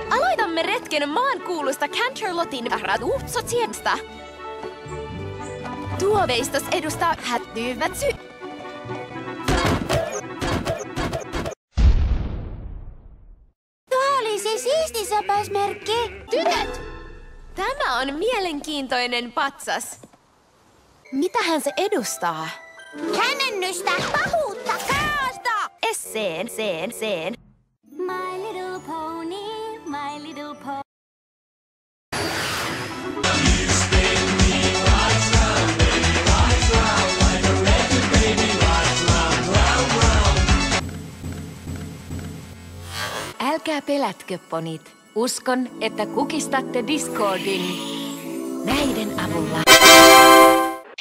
Aloitamme retken maankuulusta Canterlotin radutsotsiesta. Tuoveistos edustaa hättyvät Tuo oli se siisti säpäismerkki. Tytöt! Tämä on mielenkiintoinen patsas. Mitähän se edustaa? Hämmennystä, pahuutta, kaaosta! Seen. My little pony, my little pony. Älkää pelätkö, ponit. Uskon, että kukistatte Discordin näiden avulla.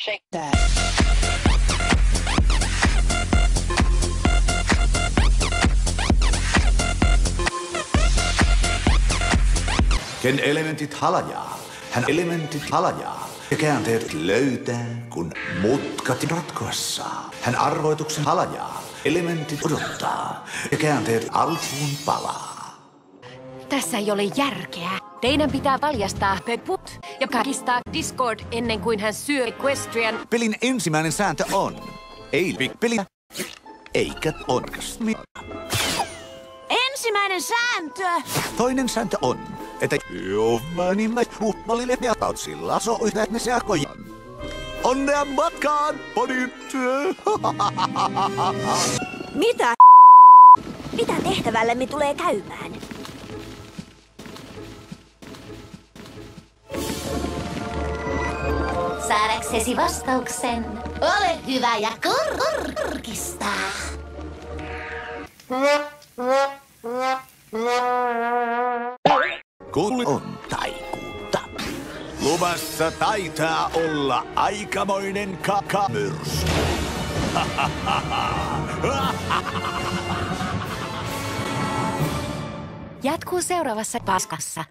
Shake that. Ken elementit halajaa, hän elementit halajaa. Ja käänteet löytää, kun mutkat ratkoessa. Hän arvoituksen halajaa, elementit odottaa. Ja käänteet alkuun palaa. Tässä ei ole järkeä. Teidän pitää paljastaa Peput ja kakistaa Discord ennen kuin hän syö Equestrian. Pelin ensimmäinen sääntö on, ei peliä, eikä orgasmia. Ensimmäinen sääntö. Toinen sääntö on, että Jovanimme huppalille ja tautsilla soitat ne seakojan. Onnea matkaan, ponit! Mitä? Mitä tehtävällemme tulee käymään? Saadaksesi vastauksen, ole hyvä ja kurkistaa. Kun on taikuutta. Luvassa taitaa olla aikamoinen kakamyrsky. Jatkuu seuraavassa paskassa.